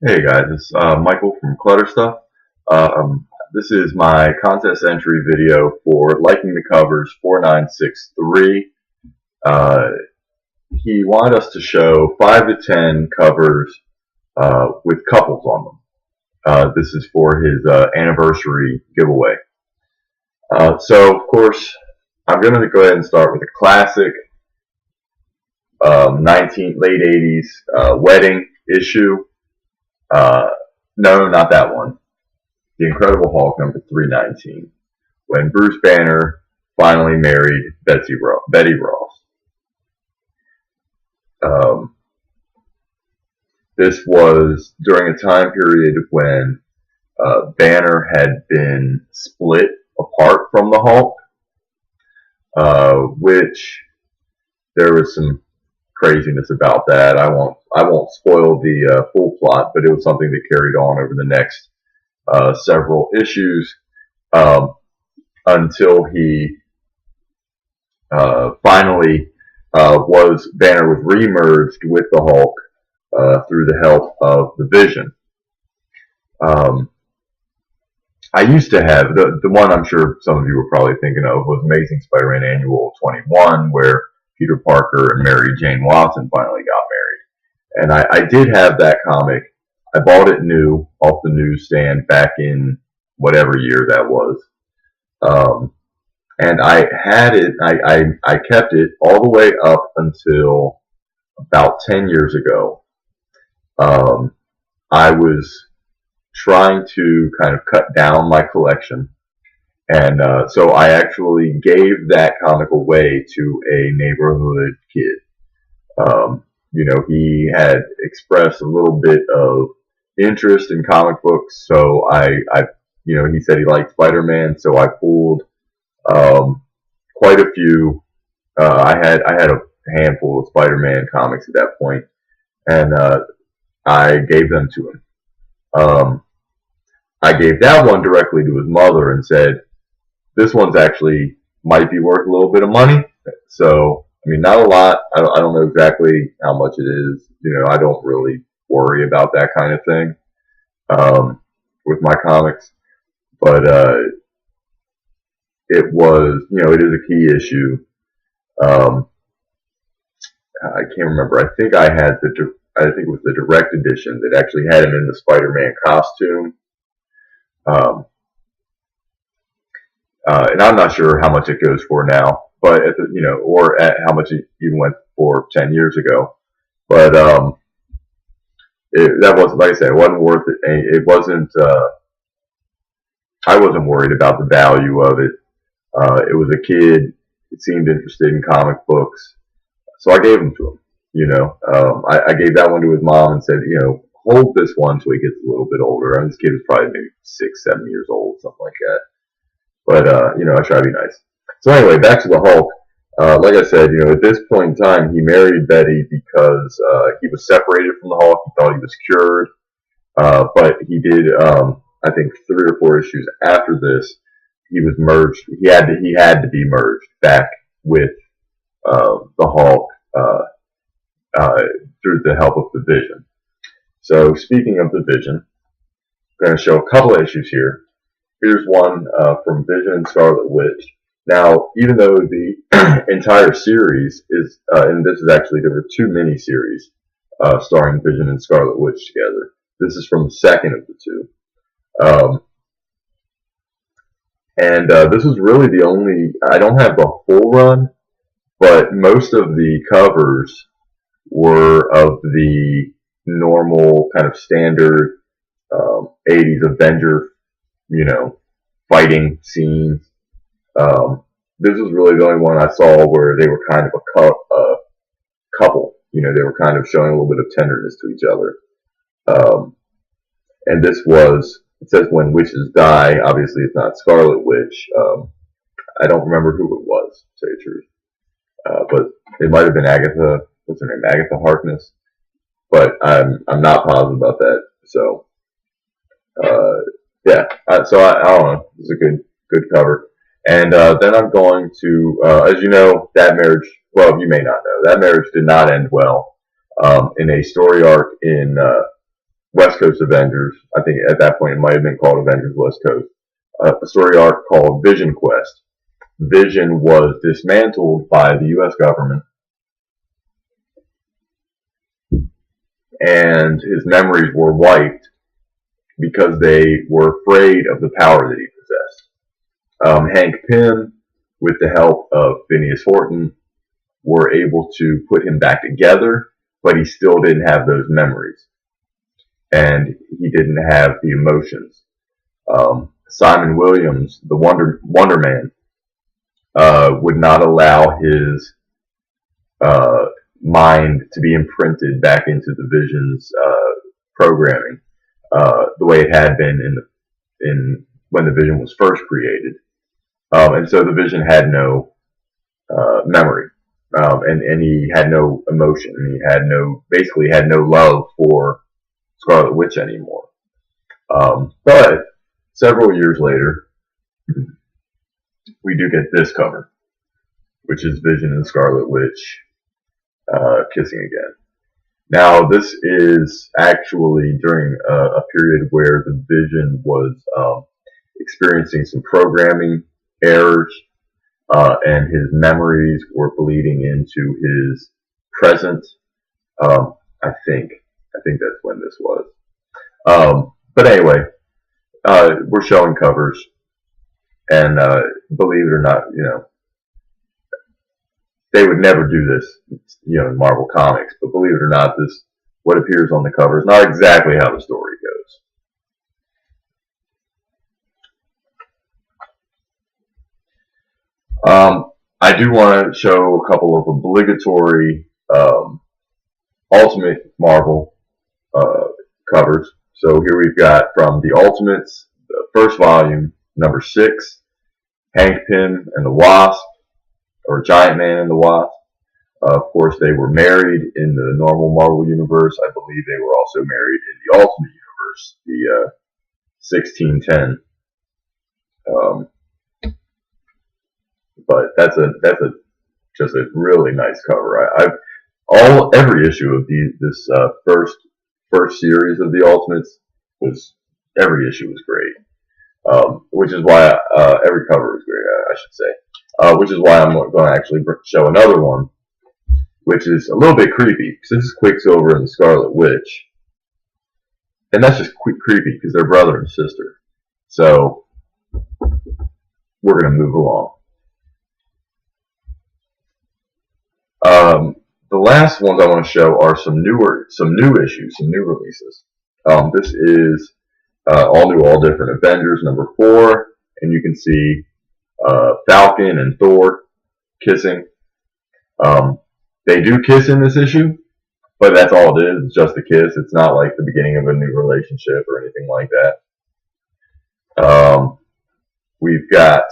Hey guys, it's Michael from Clutter Stuff. This is my contest entry video for Liking the Covers 4963. Uh, he wanted us to show 5 to 10 covers with couples on them. This is for his anniversary giveaway. So, of course, I'm going to go ahead and start with a classic late 80s wedding issue. No, not that one. The Incredible Hulk number 319, when Bruce Banner finally married Betty Ross. This was during a time period when Banner had been split apart from the Hulk, which there was some craziness about that. I won't spoil the full plot, but it was something that carried on over the next several issues until he finally Banner was remerged with the Hulk through the help of the Vision. I used to have the one I'm sure some of you were probably thinking of was Amazing Spider-Man Annual 21, where Peter Parker and Mary Jane Watson finally got married. And I did have that comic. I bought it new off the newsstand back in whatever year that was. And I had it, I kept it all the way up until about 10 years ago. I was trying to kind of cut down my collection. And so I actually gave that comic away to a neighborhood kid. He had expressed a little bit of interest in comic books, so he said he liked Spider-Man, so I pulled quite a few. I had a handful of Spider-Man comics at that point, and I gave them to him. I gave that one directly to his mother and said, "This one's actually might be worth a little bit of money." So, I mean, not a lot. I don't know exactly how much it is. I don't really worry about that kind of thing with my comics. But it is a key issue. I can't remember. I think it was the direct edition that actually had him in the Spider-Man costume. And I'm not sure how much it goes for now, but or at how much it even went for 10 years ago. But that wasn't, like I said, it wasn't worth it. It wasn't. I wasn't worried about the value of it. It was a kid. It seemed interested in comic books, so I gave them to him. I gave that one to his mom and said, hold this one till he gets a little bit older. I mean, this kid was probably maybe 6, 7 years old, something like that. But I try to be nice. So anyway, back to the Hulk. Like I said, at this point in time, he married Betty because he was separated from the Hulk. He thought he was cured, but he did. I think 3 or 4 issues after this, he was merged. He had to be merged back with the Hulk through the help of the Vision. So speaking of the Vision, I'm going to show a couple of issues here. Here's one from Vision and Scarlet Witch. Now, even though the entire series is, and this is actually, there were 2 miniseries starring Vision and Scarlet Witch together. This is from the second of the 2. This is really the only, I don't have the full run, but most of the covers were of the normal kind of standard 80s Avenger, fighting scenes. This was really the only one I saw where they were kind of a couple. They were kind of showing a little bit of tenderness to each other. And this was, it says when witches die. Obviously, it's not Scarlet Witch. I don't remember who it was, to say the truth. But it might have been Agatha. What's her name? Agatha Harkness. But I'm not positive about that. So, yeah. So I don't know. It's a good cover. And then I'm going to, as you know, that marriage. Well, you may not know, that marriage did not end well. In a story arc in West Coast Avengers. I think at that point it might have been called Avengers West Coast. A story arc called Vision Quest. Vision was dismantled by the U.S. government, and his memories were wiped because they were afraid of the power that he possessed. Hank Pym, with the help of Phineas Horton, were able to put him back together, but he still didn't have those memories, and he didn't have the emotions. Simon Williams, the Wonder Man, would not allow his mind to be imprinted back into the Vision's programming the way it had been in when the Vision was first created, and so the Vision had no memory, and he had no emotion, and he had basically had no love for Scarlet Witch anymore. But several years later, we do get this cover, which is Vision and Scarlet Witch kissing again. Now, this is actually during a period where the Vision was experiencing some programming errors, and his memories were bleeding into his present. I think that's when this was. But anyway, we're showing covers, and believe it or not, they would never do this, in Marvel Comics. But believe it or not, what appears on the cover is not exactly how the story goes. I do want to show a couple of obligatory Ultimate Marvel covers. So here we've got from the Ultimates, the first volume, number 6, Hank Pym and the Wasp, or Giant Man and the Wasp. Of course, they were married in the normal Marvel universe. I believe they were also married in the Ultimate universe, the 1610. But that's just a really nice cover. Every issue of this first series of the Ultimates every issue was great, which is why every cover is great, I should say. Which is why I'm going to actually show another one, which is a little bit creepy, because this is Quicksilver and the Scarlet Witch, and that's just creepy because they're brother and sister. So we're going to move along. The last ones I want to show are some new issues, some new releases. This is all new, all different Avengers number 4, and you can see Falcon and Thor kissing. They do kiss in this issue, but that's all it is. It's just a kiss. It's not like the beginning of a new relationship or anything like that. We've got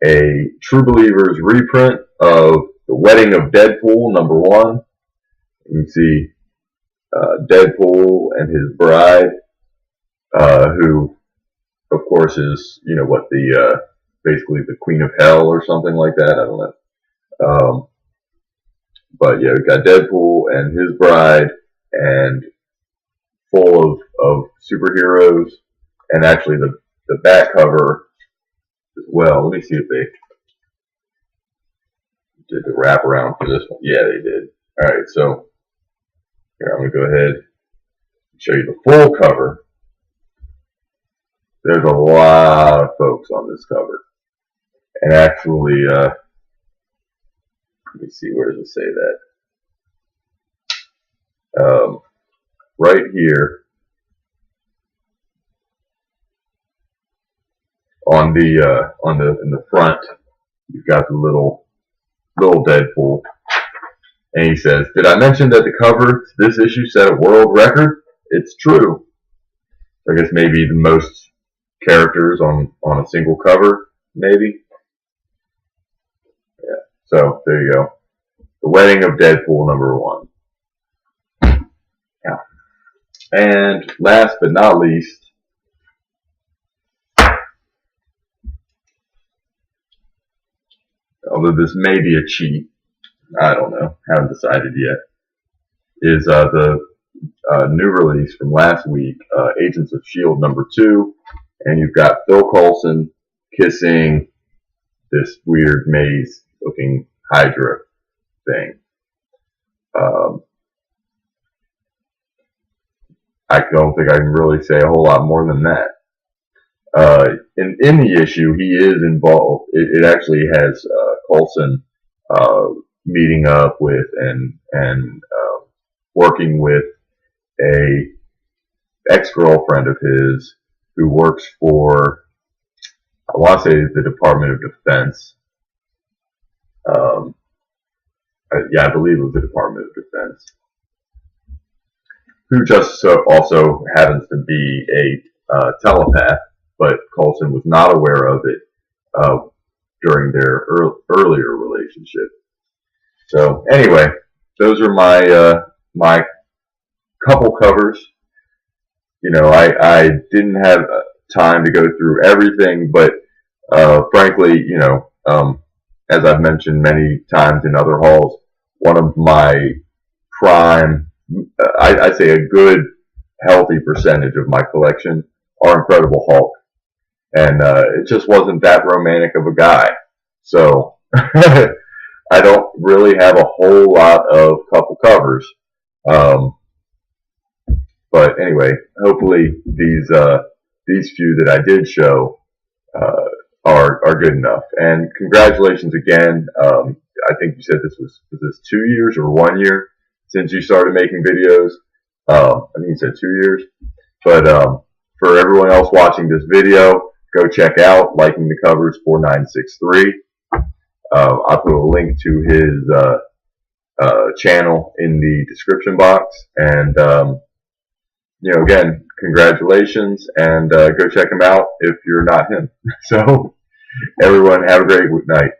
a True Believers reprint of The Wedding of Deadpool, number 1. You can see Deadpool and his bride, who, of course, is, basically the Queen of Hell or something like that. I don't know. But yeah, we've got Deadpool and his bride, and full of superheroes, and actually the back cover as well. Let me see if they did the wraparound for this one. Yeah, they did. Alright, so here, I'm going to go ahead and show you the full cover. There's a lot of folks on this cover. And actually, let me see, where does it say that? Right here in the front, you've got the little Deadpool, and he says, "Did I mention that the cover to this issue set a world record? It's true." I guess maybe the most characters on a single cover, maybe. Yeah. So there you go. The Wedding of Deadpool number 1. Yeah. And last but not least, although this may be a cheat, I don't know, haven't decided yet, is the new release from last week, Agents of S.H.I.E.L.D. #2, and you've got Phil Coulson kissing this weird maze-looking Hydra thing. I don't think I can really say a whole lot more than that. In the issue, he is involved. It actually has Coulson meeting up with and working with a ex-girlfriend of his who works for, I want to say, the Department of Defense. Yeah, I believe it was the Department of Defense, who just also happens to be a telepath, but Coulson was not aware of it during their earlier relationship. So anyway, those are my my couple covers. You know, I didn't have time to go through everything, but frankly, you know, as I've mentioned many times in other hauls, one of my prime, I'd say a good, healthy percentage of my collection are Incredible Hulk. And it just wasn't that romantic of a guy. So I don't really have a whole lot of couple covers. But anyway, hopefully these few that I did show are good enough. And congratulations again. I think you said was this 2 years or 1 year since you started making videos. I think you said 2 years. But for everyone else watching this video, go check out Likingthecovers4963. I'll put a link to his channel in the description box. And you know, again, congratulations, and go check him out if you're not him. So everyone, have a great night.